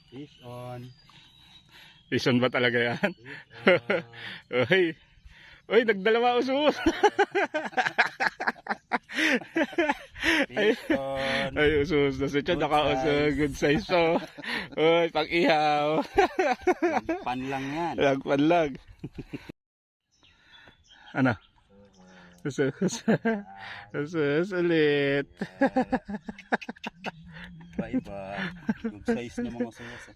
Fish on. Vision ba talaga yan? Fish on. Uy, uy, nagdalawa uso. Fish on. Ay, usos na si Chad, Good naka-uso, size. good size to. Uy, pang-ihaw. Pan lang yan. Lagpan lang. Ano? Usos. Usos ulit. Iba-iba. Good size na mga suso.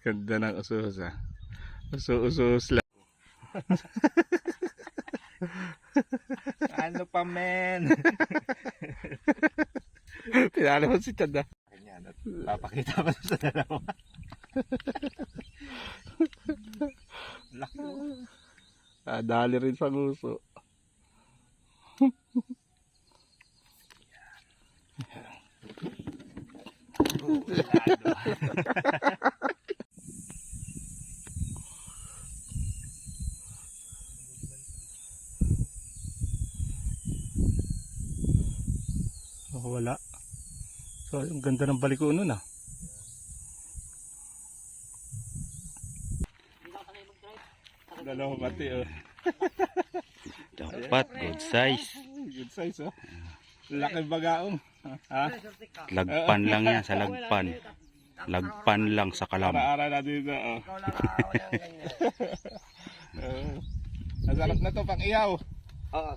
Ganda ng usos ah. Usos lang. Ano pa men? Pinala mo si Chad ah. Ganyan, at papakita ko sa dalawa. Laki mo. Dali rin sa nguso. Oh, wala. So, ang ganda ng baliko nun ah. Dalawa pati oh. Dapat good size. Good size oh. Laki bagaong. Ha? Lagpan lang yan sa lagpan. Lagpan lang sa kalam. Ara-ara na dito oh. Masarap na to pang ihaw. Oo,